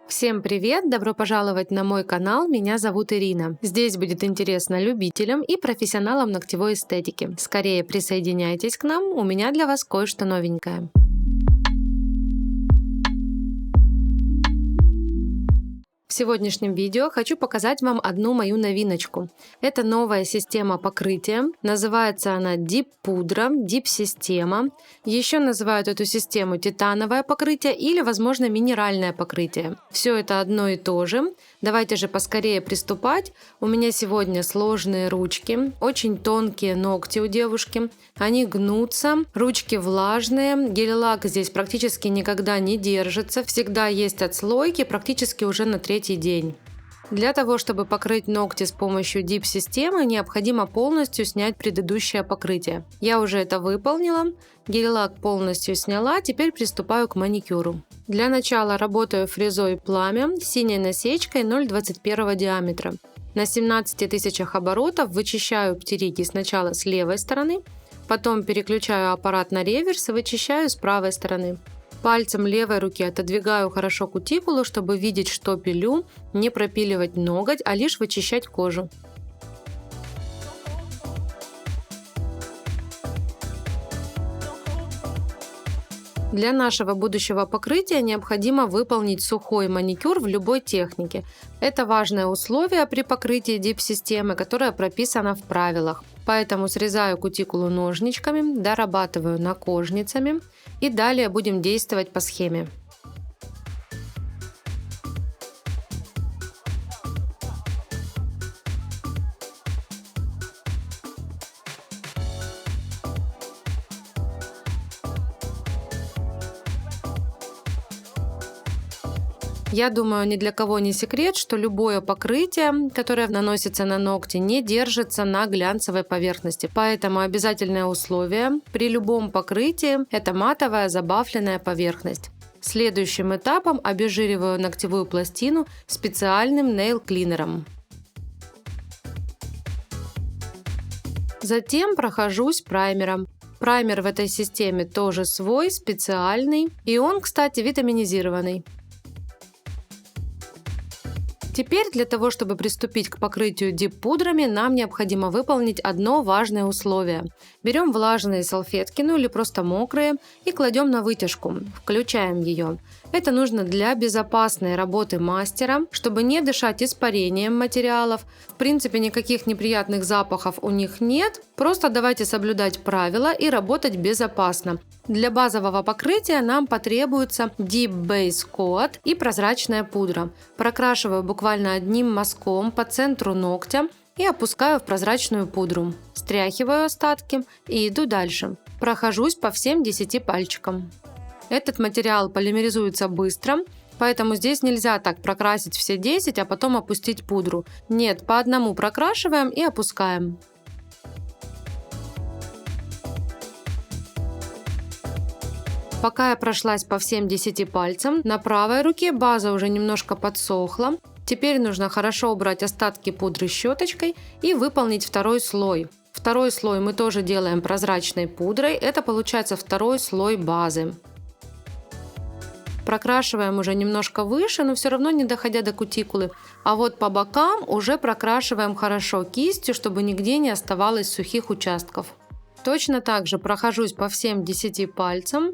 Всем привет! Добро пожаловать на мой канал, меня зовут Ирина. Здесь будет интересно любителям и профессионалам ногтевой эстетики. Скорее присоединяйтесь к нам, у меня для вас кое-что новенькое. В сегодняшнем видео хочу показать вам одну мою новиночку. Это новая система покрытия. Называется она Deep Пудра, Deep Система. Еще называют эту систему титановое покрытие или, возможно, минеральное покрытие. Все это одно и то же. Давайте же поскорее приступать. У меня сегодня сложные ручки, очень тонкие ногти у девушки. Они гнутся, ручки влажные, гель-лак здесь практически никогда не держится, всегда есть отслойки, практически уже на третий день. Для того, чтобы покрыть ногти с помощью Deep-системы, необходимо полностью снять предыдущее покрытие. Я уже это выполнила, гель-лак полностью сняла, теперь приступаю к маникюру. Для начала работаю фрезой пламя синей насечкой 0,21 диаметра. На 17 тысячах оборотов вычищаю птериги сначала с левой стороны, потом переключаю аппарат на реверс и вычищаю с правой стороны. Пальцем левой руки отодвигаю хорошо кутикулу, чтобы видеть, что пилю, не пропиливать ноготь, а лишь вычищать кожу. Для нашего будущего покрытия необходимо выполнить сухой маникюр в любой технике. Это важное условие при покрытии Deep-системы, которое прописано в правилах. Поэтому срезаю кутикулу ножничками, дорабатываю накожницами и далее будем действовать по схеме. Я думаю, ни для кого не секрет, что любое покрытие, которое наносится на ногти, не держится на глянцевой поверхности. Поэтому обязательное условие при любом покрытии – это матовая забафленная поверхность. Следующим этапом обезжириваю ногтевую пластину специальным нейл-клинером. Затем прохожусь праймером. Праймер в этой системе тоже свой, специальный, и он, кстати, витаминизированный. Теперь для того, чтобы приступить к покрытию дип-пудрами, нам необходимо выполнить одно важное условие. Берем влажные салфетки, или просто мокрые, и кладем на вытяжку. Включаем ее. Это нужно для безопасной работы мастера, чтобы не дышать испарением материалов. В принципе, никаких неприятных запахов у них нет. Просто давайте соблюдать правила и работать безопасно. Для базового покрытия нам потребуется Deep Base Coat и прозрачная пудра. Прокрашиваю буквально одним мазком по центру ногтя и опускаю в прозрачную пудру. Стряхиваю остатки и иду дальше. Прохожусь по всем 10 пальчикам. Этот материал полимеризуется быстро, поэтому здесь нельзя так прокрасить все 10, а потом опустить пудру. Нет, по одному прокрашиваем и опускаем. Пока я прошлась по всем 10 пальцам, на правой руке база уже немножко подсохла. Теперь нужно хорошо убрать остатки пудры щеточкой и выполнить второй слой. Второй слой мы тоже делаем прозрачной пудрой, это получается второй слой базы. Прокрашиваем уже немножко выше, но все равно не доходя до кутикулы. А вот по бокам уже прокрашиваем хорошо кистью, чтобы нигде не оставалось сухих участков. Точно так же прохожусь по всем 10 пальцам.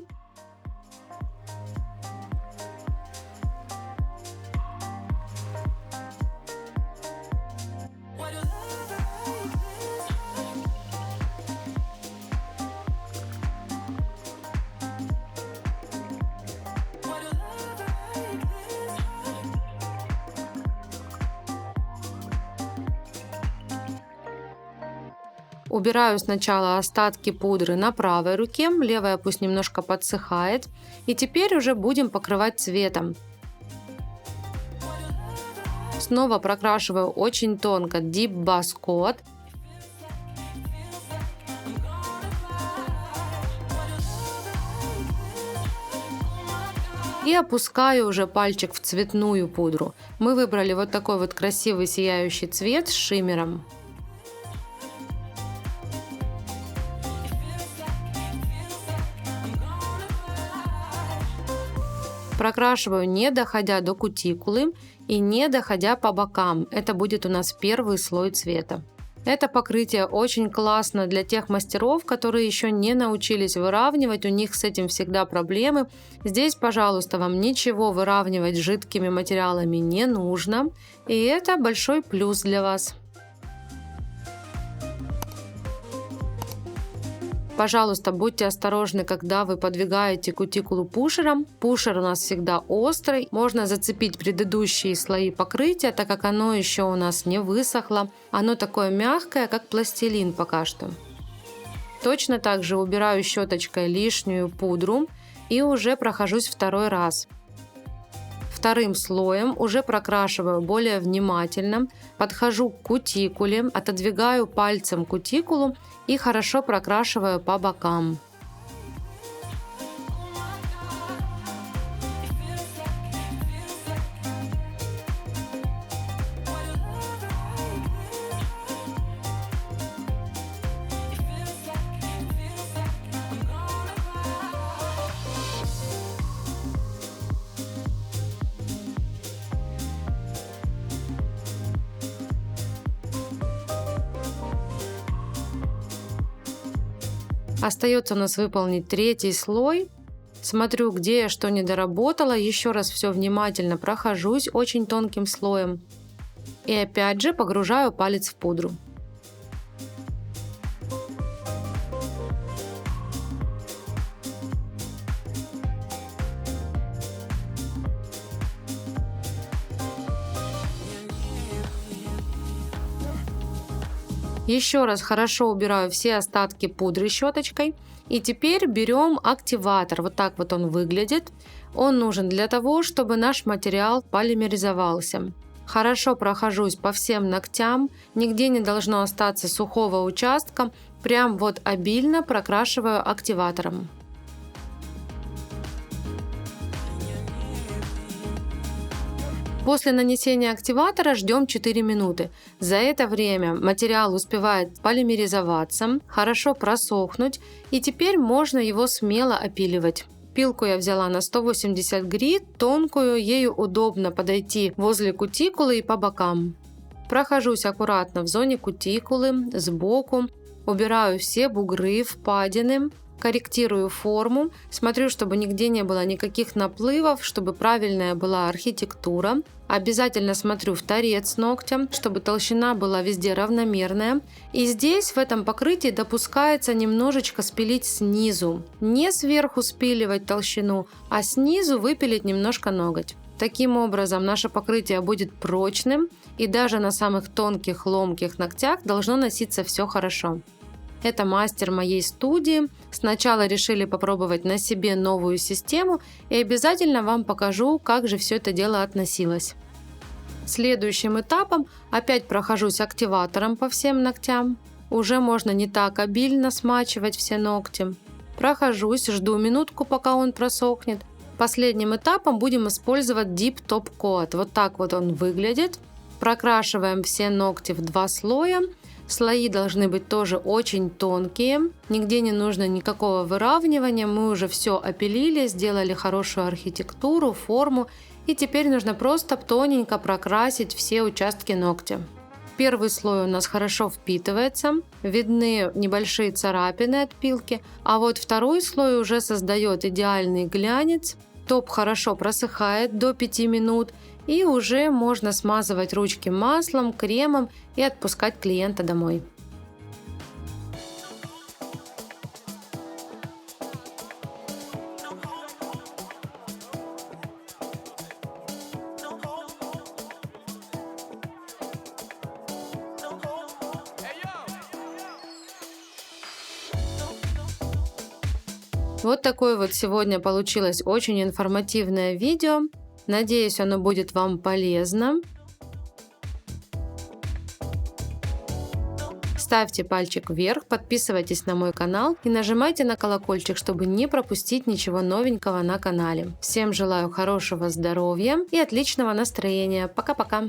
Убираю сначала остатки пудры на правой руке, левая пусть немножко подсыхает. И теперь уже будем покрывать цветом. Снова прокрашиваю очень тонко Deep Base Coat. И опускаю уже пальчик в цветную пудру. Мы выбрали вот такой вот красивый сияющий цвет с шиммером. Прокрашиваю, не доходя до кутикулы и не доходя по бокам. Это будет у нас первый слой цвета. Это покрытие очень классно для тех мастеров, которые еще не научились выравнивать, у них с этим всегда проблемы. Здесь, пожалуйста, вам ничего выравнивать жидкими материалами не нужно, и это большой плюс для вас. Пожалуйста, будьте осторожны, когда вы подвигаете кутикулу пушером. Пушер у нас всегда острый. Можно зацепить предыдущие слои покрытия, так как оно еще у нас не высохло. Оно такое мягкое, как пластилин пока что. Точно так же убираю щеточкой лишнюю пудру и уже прохожусь второй раз. Вторым слоем уже прокрашиваю более внимательно, подхожу к кутикуле, отодвигаю пальцем кутикулу и хорошо прокрашиваю по бокам. Остается у нас выполнить третий слой. Смотрю, где я что не доработала. Еще раз все внимательно прохожусь очень тонким слоем. И опять же погружаю палец в пудру. Еще раз хорошо убираю все остатки пудры щеточкой. И теперь берем активатор. Вот так вот он выглядит. Он нужен для того, чтобы наш материал полимеризовался. Хорошо прохожусь по всем ногтям. Нигде не должно остаться сухого участка. Прям вот обильно прокрашиваю активатором. После нанесения активатора ждем 4 минуты. За это время материал успевает полимеризоваться, хорошо просохнуть, и теперь можно его смело опиливать. Пилку я взяла на 180 грит, тонкую, ею удобно подойти возле кутикулы и по бокам. Прохожусь аккуратно в зоне кутикулы, сбоку, убираю все бугры, впадины. Корректирую форму, смотрю, чтобы нигде не было никаких наплывов, чтобы правильная была архитектура. Обязательно смотрю в торец ногтя, чтобы толщина была везде равномерная. И здесь в этом покрытии допускается немножечко спилить снизу. Не сверху спиливать толщину, а снизу выпилить немножко ноготь. Таким образом наше покрытие будет прочным, и даже на самых тонких ломких ногтях должно носиться все хорошо. Это мастер моей студии. Сначала решили попробовать на себе новую систему, и обязательно вам покажу, как же все это дело относилось. Следующим этапом опять прохожусь активатором по всем ногтям. Уже можно не так обильно смачивать все ногти. Прохожусь, жду минутку, пока он просохнет. Последним этапом будем использовать Deep Top Coat. Вот так вот он выглядит. Прокрашиваем все ногти в 2 слоя. Слои должны быть тоже очень тонкие, нигде не нужно никакого выравнивания, мы уже все опилили, сделали хорошую архитектуру, форму, и теперь нужно просто тоненько прокрасить все участки ногтя. Первый слой у нас хорошо впитывается, видны небольшие царапины от пилки, а вот второй слой уже создает идеальный глянец. Топ хорошо просыхает до 5 минут, и уже можно смазывать ручки маслом, кремом и отпускать клиента домой. Вот такое вот сегодня получилось очень информативное видео. Надеюсь, оно будет вам полезно. Ставьте пальчик вверх, подписывайтесь на мой канал и нажимайте на колокольчик, чтобы не пропустить ничего новенького на канале. Всем желаю хорошего здоровья и отличного настроения. Пока-пока!